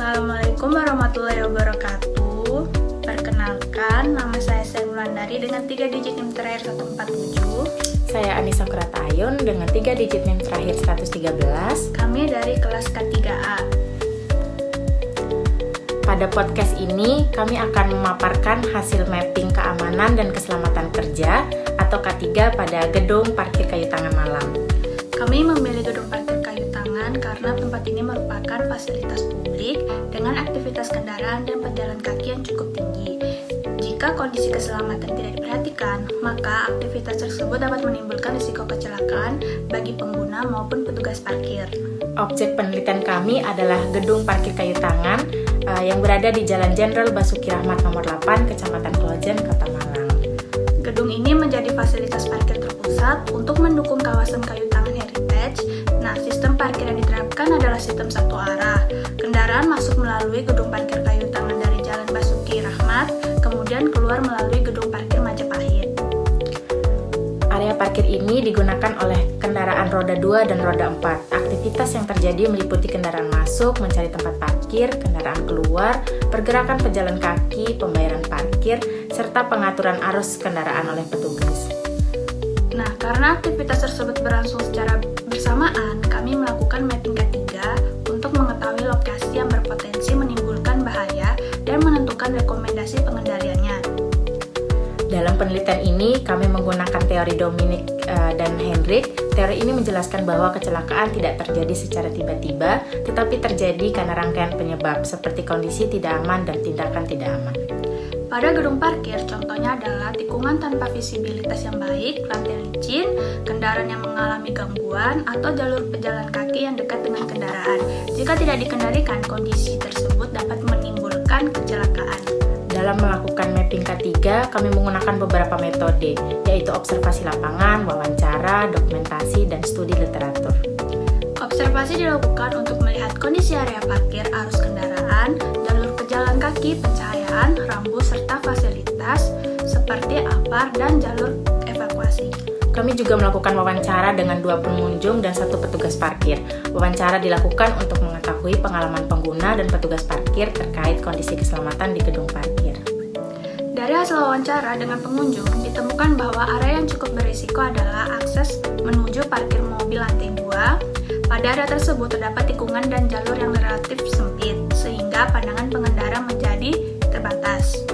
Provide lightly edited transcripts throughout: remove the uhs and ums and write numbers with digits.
Assalamualaikum warahmatullahi wabarakatuh. Perkenalkan, nama saya Sen Wulandari dengan 3 digit NIM terakhir 147. Saya Anissa Kuratayun dengan 3 digit NIM terakhir 113. Kami dari kelas K3A. Pada podcast ini, kami akan memaparkan hasil mapping keamanan dan keselamatan kerja atau K3 pada Gedung Parkir Kayu Tangan Malang. Kami memilih Gedung Parkir Kayu Tangan karena tempat ini merupakan fasilitas publik dengan aktivitas kendaraan dan pejalan kaki yang cukup tinggi. Jika kondisi keselamatan tidak diperhatikan, maka aktivitas tersebut dapat menimbulkan risiko kecelakaan bagi pengguna maupun petugas parkir. Objek penelitian kami adalah Gedung Parkir Kayu Tangan yang berada di Jalan Jenderal Basuki Rahmat nomor 8, Kecamatan Klojen, Kota Malang. Gedung ini menjadi fasilitas parkir terpusat untuk mendukung kawasan Kayu Tangan Heritage. Nah, sistem parkir yang diterapkan adalah sistem satu arah. Kendaraan masuk melalui Gedung Parkir Kayu Tangan dari Jalan Basuki Rahmat, kemudian keluar melalui Gedung Parkir Majapahit. Area parkir ini digunakan oleh kendaraan roda 2 dan roda 4. Aktivitas yang terjadi meliputi kendaraan masuk, mencari tempat parkir, kendaraan keluar, pergerakan pejalan kaki, pembayaran parkir, serta pengaturan arus kendaraan oleh petugas. Nah, karena aktivitas tersebut berlangsung secara bersamaan, kami melakukan mapping K3 untuk mengetahui lokasi yang berpotensi menimbulkan bahaya dan menentukan rekomendasi pengendaliannya. Dalam penelitian ini, kami menggunakan teori Dominic dan Hendrik. Teori ini menjelaskan bahwa kecelakaan tidak terjadi secara tiba-tiba, tetapi terjadi karena rangkaian penyebab, seperti kondisi tidak aman dan tindakan tidak aman. Pada gedung parkir, contohnya adalah tikungan tanpa visibilitas yang baik, lantai licin, kendaraan yang mengalami gangguan, atau jalur pejalan kaki yang dekat dengan kendaraan. Jika tidak dikendalikan, kondisi tersebut dapat menimbulkan kecelakaan. Dalam melakukan mapping K3, kami menggunakan beberapa metode, yaitu observasi lapangan, wawancara, dokumentasi, dan studi literatur. Observasi dilakukan untuk melihat kondisi area parkir, arus kendaraan, jalur pejalan kaki, pencahayaan, rambu, serta fasilitas seperti apar dan jalur evakuasi. Kami juga melakukan wawancara dengan 2 pengunjung dan 1 petugas parkir. Wawancara dilakukan untuk mengetahui pengalaman pengguna dan petugas parkir terkait kondisi keselamatan di gedung parkir. Dari hasil wawancara dengan pengunjung, ditemukan bahwa area yang cukup berisiko adalah akses menuju parkir mobil lantai 2. Pada area tersebut terdapat tikungan dan jalur yang relatif sempit, sehingga pandangan pengendara menjadi terbatas.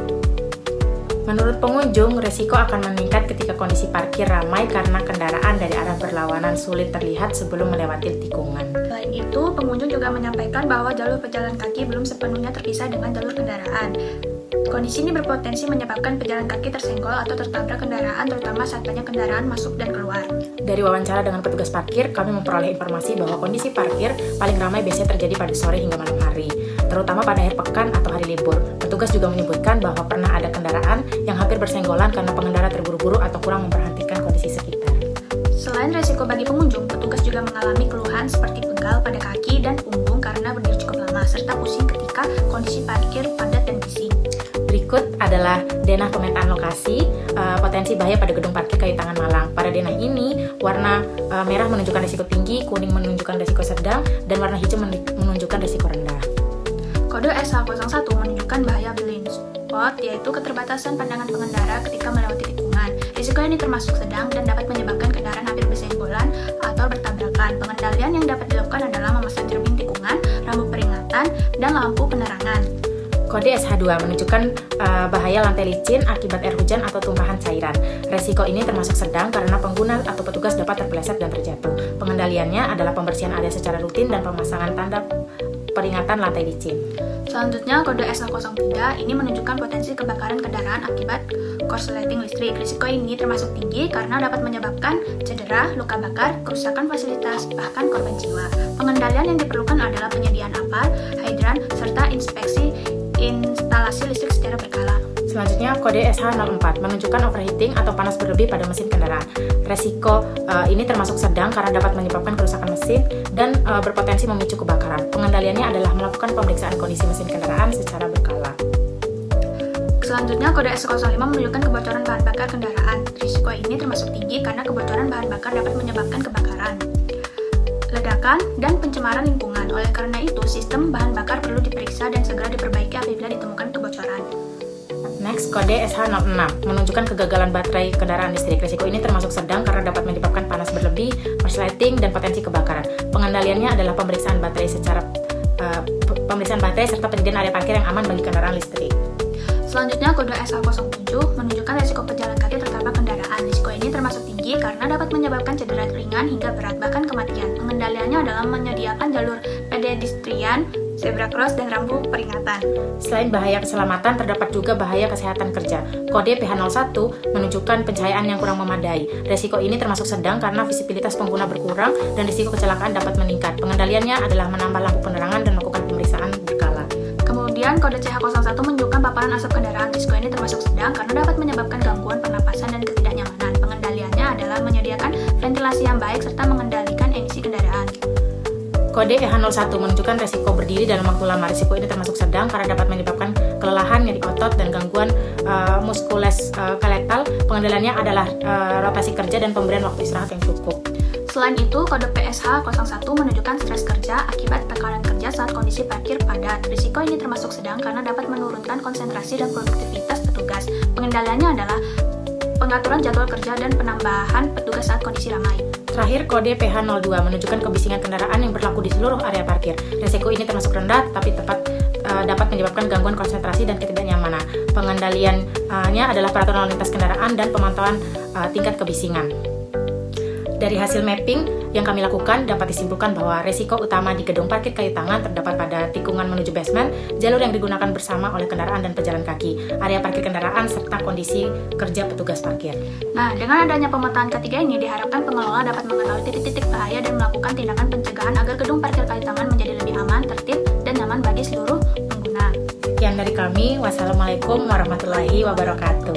Menurut pengunjung, risiko akan meningkat ketika kondisi parkir ramai karena kendaraan dari arah berlawanan sulit terlihat sebelum melewati tikungan. Selain itu, pengunjung juga menyampaikan bahwa jalur pejalan kaki belum sepenuhnya terpisah dengan jalur kendaraan. Kondisi ini berpotensi menyebabkan pejalan kaki tersenggol atau tertabrak kendaraan, terutama saat banyak kendaraan masuk dan keluar. Dari wawancara dengan petugas parkir, kami memperoleh informasi bahwa kondisi parkir paling ramai biasanya terjadi pada sore hingga malam hari, terutama pada akhir pekan atau hari libur. Petugas juga menyebutkan bahwa pernah ada kendaraan yang hampir bersenggolan karena pengendara terburu-buru atau kurang memperhatikan kondisi sekitar. Selain resiko bagi pengunjung, petugas juga mengalami keluhan seperti pegal pada kaki dan punggung karena berdiri cukup lama, serta pusing ketika kondisi parkir padat dan bising. Berikut adalah denah pemetaan lokasi potensi bahaya pada gedung parkir Kayu Tangan Malang. Pada denah ini, warna merah menunjukkan risiko tinggi, kuning menunjukkan risiko sedang, dan warna hijau menunjukkan risiko rendah. Kode SH01 menunjukkan bahaya blind spot, yaitu keterbatasan pandangan pengendara ketika melewati tikungan. Risiko ini termasuk sedang dan dapat menyebabkan kendaraan hampir bersenggolan atau bertabrakan. Pengendalian yang dapat dilakukan adalah memasang cermin tikungan, rambu peringatan, dan lampu penerangan. Kode SH2 menunjukkan bahaya lantai licin akibat air hujan atau tumpahan cairan. Resiko ini termasuk sedang karena pengguna atau petugas dapat terpeleset dan terjatuh. Pengendaliannya adalah pembersihan area secara rutin dan pemasangan tanda peringatan lantai licin. Selanjutnya, kode S003 ini menunjukkan potensi kebakaran kendaraan akibat korsleting listrik. Risiko ini termasuk tinggi karena dapat menyebabkan cedera, luka bakar, kerusakan fasilitas, bahkan korban jiwa. Pengendalian yang diperlukan adalah penyediaan apar, hidran, serta inspeksi instalasi listrik secara berkala. Selanjutnya, kode SH04 menunjukkan overheating atau panas berlebih pada mesin kendaraan. Resiko ini termasuk sedang karena dapat menyebabkan kerusakan mesin dan berpotensi memicu kebakaran. Pengendaliannya adalah melakukan pemeriksaan kondisi mesin kendaraan secara berkala. Selanjutnya, kode S05 menunjukkan kebocoran bahan bakar kendaraan. Risiko ini termasuk tinggi karena kebocoran bahan bakar dapat menyebabkan kebakaran, ledakan, dan pencemaran lingkungan. Oleh karena itu, sistem bahan bakar perlu diperiksa diperiksa dan segera diperbaiki apabila ditemukan kebocoran. Next, kode SH06 menunjukkan kegagalan baterai kendaraan listrik. Risiko ini termasuk sedang karena dapat menyebabkan panas berlebih, korsleting, dan potensi kebakaran. Pengendaliannya adalah pemeriksaan baterai serta penyediaan area parkir yang aman bagi kendaraan listrik. Selanjutnya, kode SH07 menunjukkan risiko pejalan kaki tertabrak kendaraan. Risiko ini termasuk tinggi karena dapat menyebabkan cedera ringan hingga berat, bahkan kematian. Pengendaliannya adalah menyediakan jalur pedestrian, zebra cross, dan rambu peringatan. Selain bahaya keselamatan, terdapat juga bahaya kesehatan kerja. Kode PH01 menunjukkan pencahayaan yang kurang memadai. Risiko ini termasuk sedang karena visibilitas pengguna berkurang dan risiko kecelakaan dapat meningkat. Pengendaliannya adalah menambah lampu penerangan dan melakukan pemeriksaan berkala. Kemudian, kode CH01 menunjukkan paparan asap kendaraan. Risiko ini termasuk sedang karena dapat menyebabkan gangguan pernapasan dan ketidaknyamanan. Pengendaliannya adalah menyediakan ventilasi yang baik serta mengendalikan emisi kendaraan. Kode EH01 menunjukkan resiko berdiri dalam waktu lama. Risiko ini termasuk sedang karena dapat menyebabkan kelelahan, nyeri otot, dan gangguan muskuloskeletal. Pengendaliannya adalah rotasi kerja dan pemberian waktu istirahat yang cukup. Selain itu, kode PSH01 menunjukkan stres kerja akibat tekanan kerja saat kondisi parkir padat. Risiko ini termasuk sedang karena dapat menurunkan konsentrasi dan produktivitas petugas. Pengendaliannya adalah pengaturan jadwal kerja dan penambahan petugas saat kondisi ramai. Terakhir, kode PH02 menunjukkan kebisingan kendaraan yang berlaku di seluruh area parkir. Risiko ini termasuk rendah, tapi dapat menyebabkan gangguan konsentrasi dan ketidaknyamanan. Pengendaliannya adalah peraturan lalu lintas kendaraan dan pemantauan tingkat kebisingan. Dari hasil mapping yang kami lakukan, dapat disimpulkan bahwa risiko utama di gedung parkir kayu tangan terdapat pada tikungan menuju basement, jalur yang digunakan bersama oleh kendaraan dan pejalan kaki, area parkir kendaraan, serta kondisi kerja petugas parkir. Nah, dengan adanya pemetaan ketiga ini, diharapkan pengelola dapat mengetahui titik-titik bahaya dan melakukan tindakan pencegahan agar gedung parkir kayu tangan menjadi lebih aman, tertib, dan nyaman bagi seluruh pengguna. Sekian dari kami. Wassalamualaikum warahmatullahi wabarakatuh.